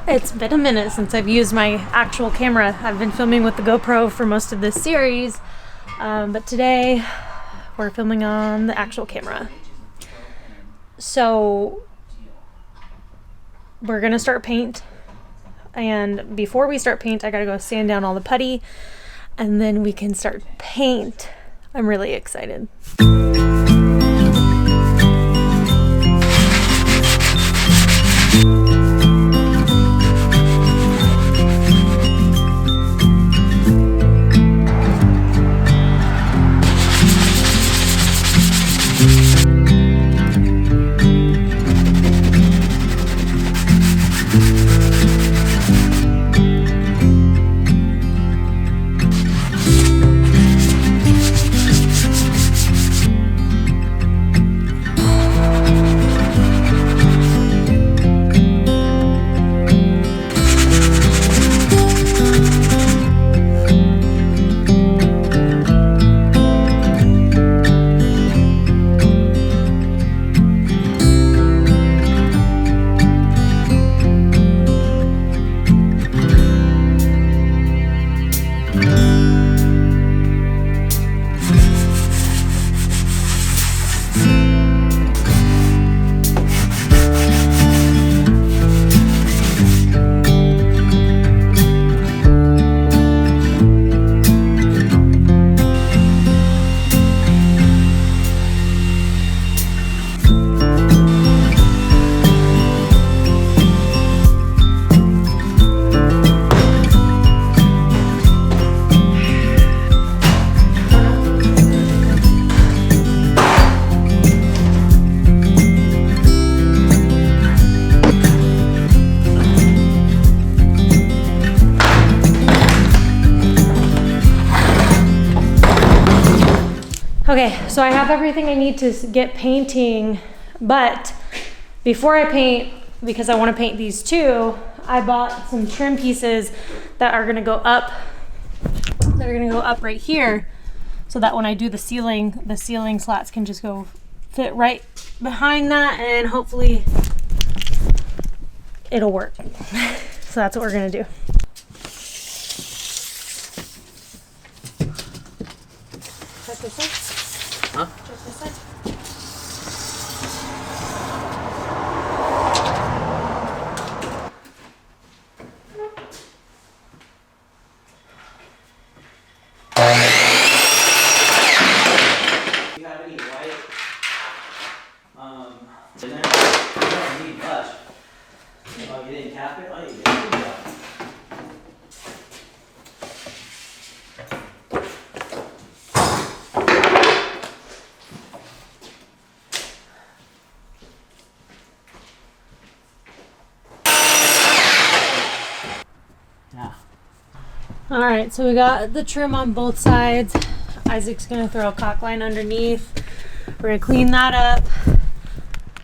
It's been a minute since I've used my actual camera. I've been filming with the GoPro for most of this series, but today we're filming on the actual camera. So we're gonna start paint, and before we start paint, I gotta go sand down all the putty, and then we can start paint. I'm really excited. Okay, so I have everything I need to get painting, but before I paint, because I want to paint these two, I bought some trim pieces that are gonna go up, right here, so that when I do the ceiling slats can just go fit right behind that, and hopefully it'll work. So that's what we're gonna do. Check this out. Huh? Just this side. Do you have any white? In there? You don't need much. Oh, you didn't cap it? Oh, you did. Good job. All right, so we got the trim on both sides. Isaac's gonna throw a caulk line underneath. We're gonna clean that up,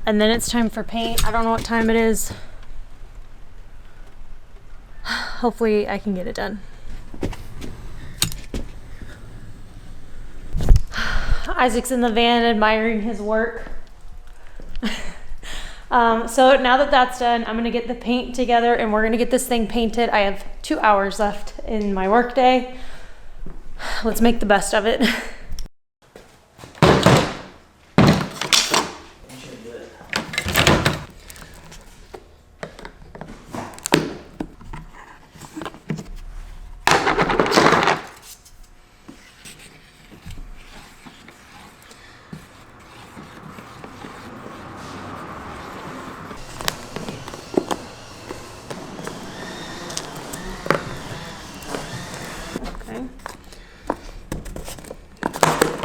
and then it's time for paint. I don't know what time it is. Hopefully I can get it done. Isaac's in the van admiring his work. So now that that's done, I'm gonna get the paint together and we're gonna get this thing painted. I have 2 hours left in my work day. Let's make the best of it.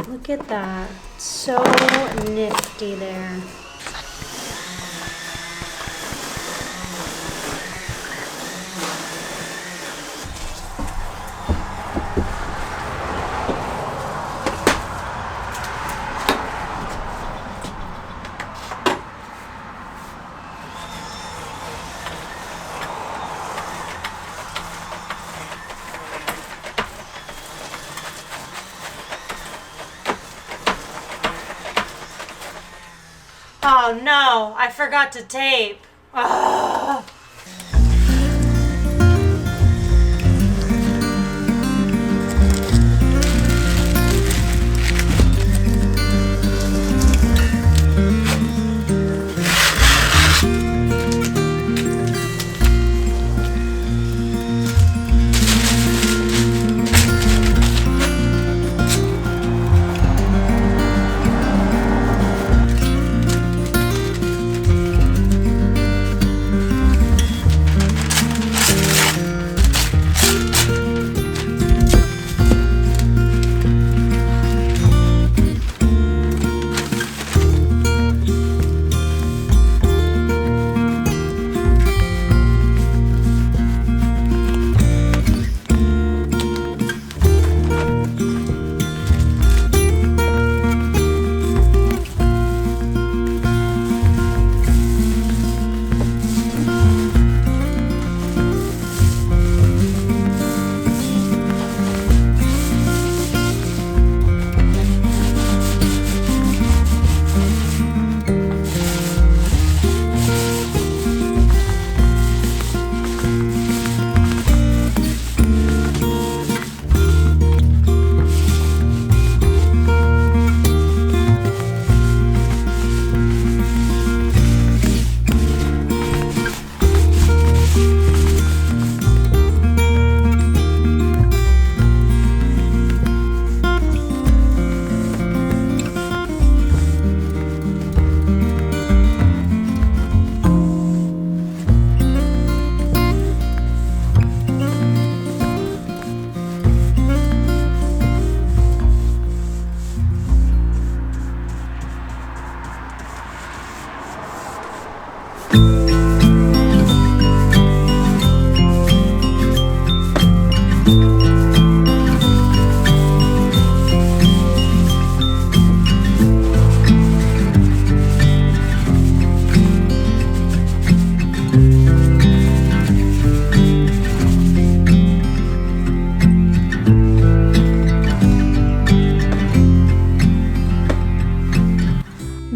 Look at that. So nifty there. Oh no, I forgot to tape. Ugh.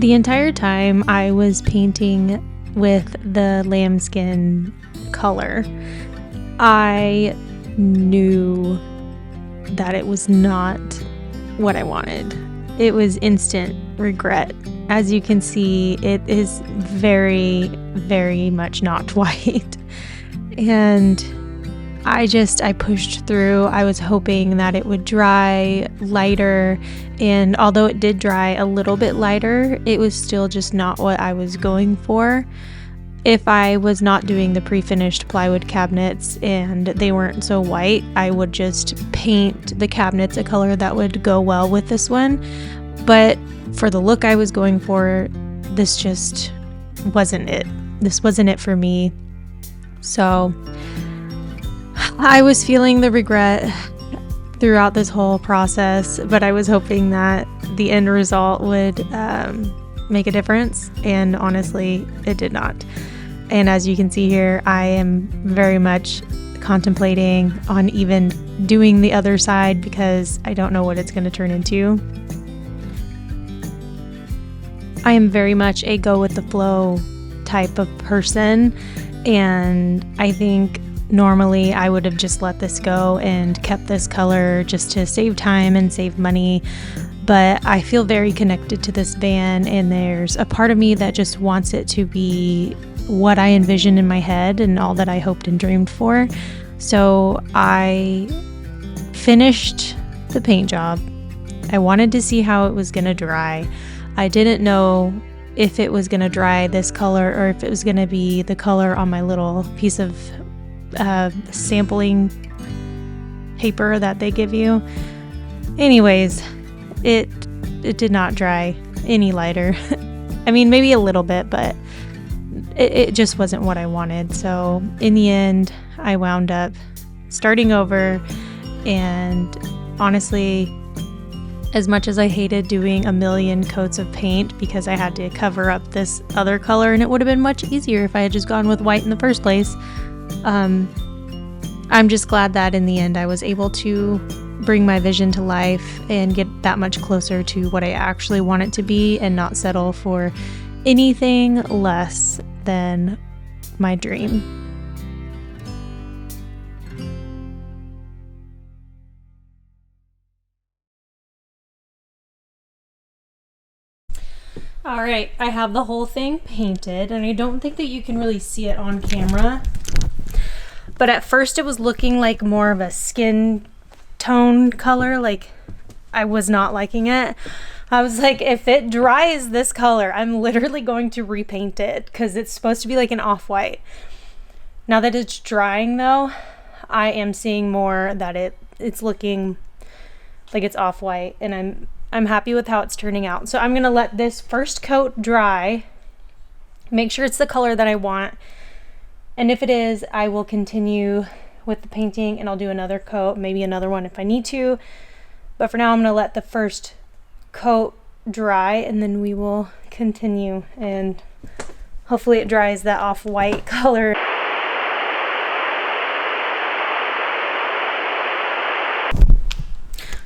The entire time I was painting with the lambskin color, I knew that it was not what I wanted. It was instant regret. As you can see, it is very, very much not white. And I pushed through. I was hoping that it would dry lighter, and although it did dry a little bit lighter, it was still just not what I was going for. If I was not doing the pre-finished plywood cabinets and they weren't so white, I would just paint the cabinets a color that would go well with this one. But for the look I was going for, this just wasn't it. This wasn't it for me. So I was feeling the regret throughout this whole process, but I was hoping that the end result would make a difference, and honestly, it did not. And as you can see here, I am very much contemplating on even doing the other side because I don't know what it's going to turn into. I am very much a go with the flow type of person, and I think normally I would have just let this go and kept this color just to save time and save money, but I feel very connected to this van, and there's a part of me that just wants it to be what I envisioned in my head and all that I hoped and dreamed for. So I finished the paint job. I wanted to see how it was going to dry. I didn't know if it was going to dry this color or if it was going to be the color on my little piece of sampling paper that they give you. Anyways, it did not dry any lighter. I mean, maybe a little bit, but it just wasn't what I wanted. So in the end, I wound up starting over, and honestly, as much as I hated doing a million coats of paint because I had to cover up this other color, and it would have been much easier if I had just gone with white in the first place, I'm just glad that in the end I was able to bring my vision to life and get that much closer to what I actually want it to be and not settle for anything less than my dream. All right, I have the whole thing painted, and I don't think that you can really see it on camera, but at first it was looking like more of a skin tone color. Like, I was not liking it. I was like, if it dries this color, I'm literally going to repaint it because it's supposed to be like an off-white. Now that it's drying though, I am seeing more that it's looking like it's off-white, and I'm happy with how it's turning out. So I'm gonna let this first coat dry, make sure it's the color that I want, and if it is, I will continue with the painting and I'll do another coat, maybe another one if I need to. But for now, I'm gonna let the first coat dry and then we will continue, and hopefully it dries that off-white color.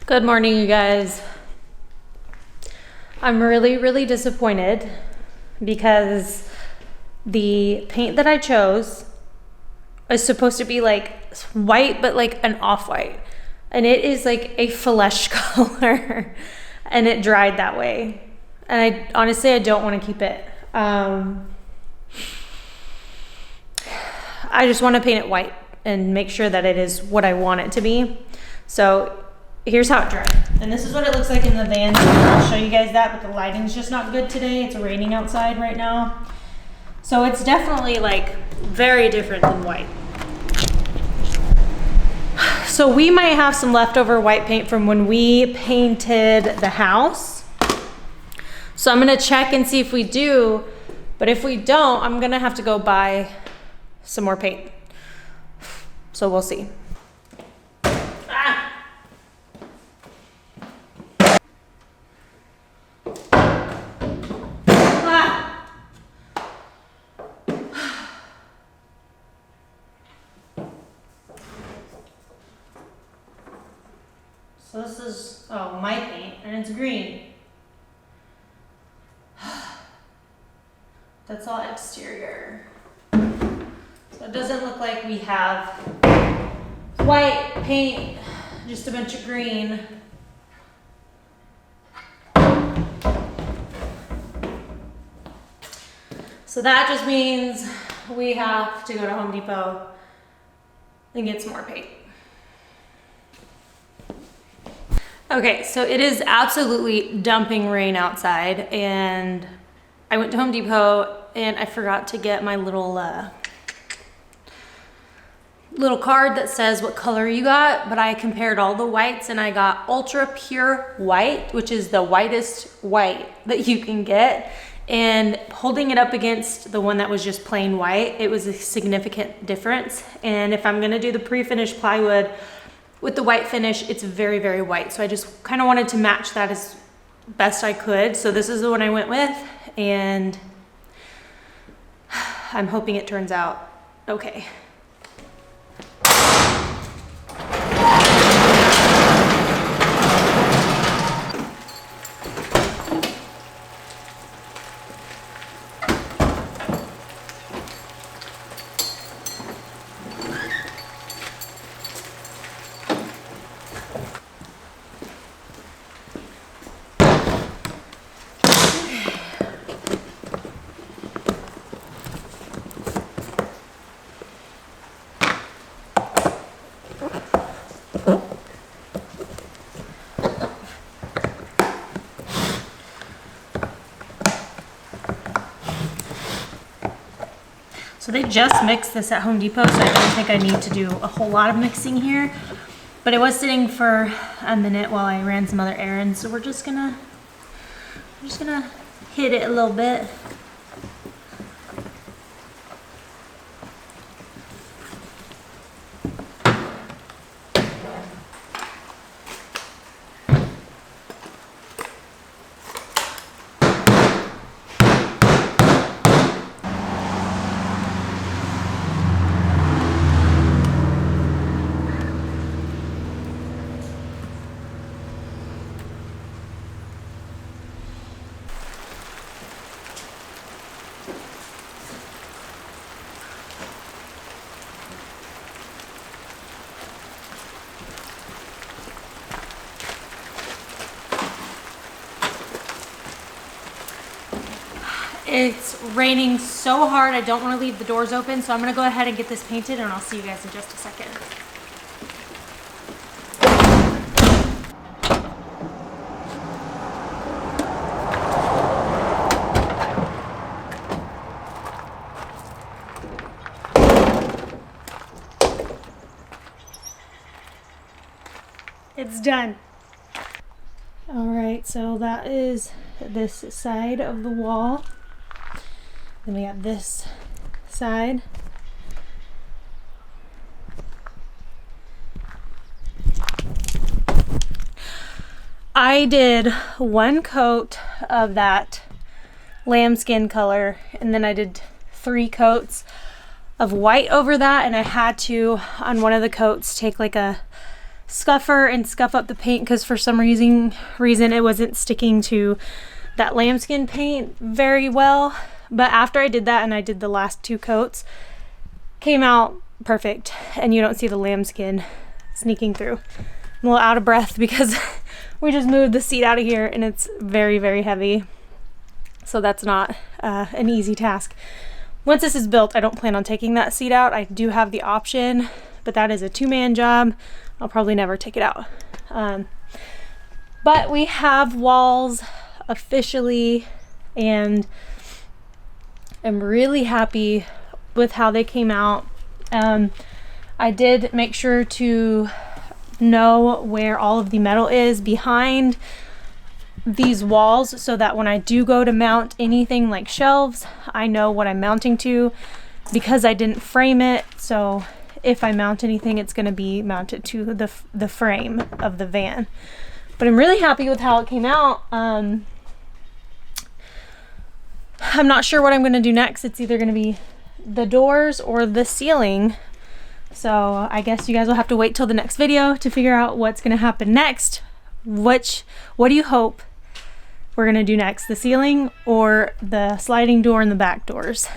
Good morning, you guys. I'm really, really disappointed because the paint that I chose is supposed to be like white, but like an off-white. And it is like a flesh color and it dried that way. And I honestly don't want to keep it. I just want to paint it white and make sure that it is what I want it to be. So here's how it dried. And this is what it looks like in the van. I'll show you guys that, but the lighting's just not good today. It's raining outside right now. So it's definitely like very different than white. So we might have some leftover white paint from when we painted the house. So I'm gonna check and see if we do, but if we don't, I'm gonna have to go buy some more paint. So we'll see. So this is, my paint, and it's green. That's all exterior. So it doesn't look like we have white paint, just a bunch of green. So that just means we have to go to Home Depot and get some more paint. Okay, so it is absolutely dumping rain outside, and I went to Home Depot and I forgot to get my little card that says what color you got, but I compared all the whites and I got ultra pure white, which is the whitest white that you can get. And holding it up against the one that was just plain white, it was a significant difference. And if I'm gonna do the pre-finished plywood with the white finish, it's very, very white. So I just kind of wanted to match that as best I could. So this is the one I went with, and I'm hoping it turns out okay. So they just mixed this at Home Depot, so I don't think I need to do a whole lot of mixing here. But it was sitting for a minute while I ran some other errands, so we're just gonna hit it a little bit. It's raining so hard, I don't want to leave the doors open, so I'm going to go ahead and get this painted, and I'll see you guys in just a second. It's done. All right, so that is this side of the wall. Then we have this side. I did one coat of that lambskin color, and then I did 3 coats of white over that, and I had to, on one of the coats, take like a scuffer and scuff up the paint because for some reason it wasn't sticking to that lambskin paint very well. But after I did that and I did the last 2 coats, came out perfect, and you don't see the lambskin sneaking through. I'm a little out of breath because we just moved the seat out of here and it's very, very heavy. So that's not an easy task. Once this is built, I don't plan on taking that seat out. I do have the option, but that is a 2-man job. I'll probably never take it out. But we have walls officially, and I'm really happy with how they came out. I did make sure to know where all of the metal is behind these walls so that when I do go to mount anything like shelves, I know what I'm mounting to, because I didn't frame it. So if I mount anything, it's going to be mounted to the frame of the van. But I'm really happy with how it came out. I'm not sure what I'm going to do next. It's either going to be the doors or the ceiling. So I guess you guys will have to wait till the next video to figure out what's going to happen next. What do you hope we're gonna do next, the ceiling or the sliding door and the back doors.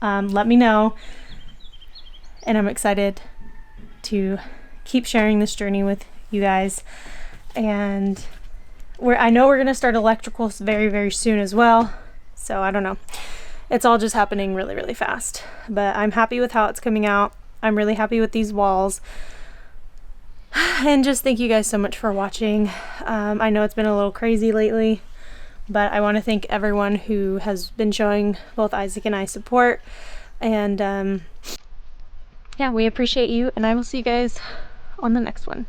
Let me know, and I'm excited to keep sharing this journey with you guys. And I know we're gonna start electricals very, very soon as well, so I don't know. It's all just happening really, really fast, but I'm happy with how it's coming out. I'm really happy with these walls. And just thank you guys so much for watching. I know it's been a little crazy lately, but I want to thank everyone who has been showing both Isaac and I support. And yeah, we appreciate you, and I will see you guys on the next one.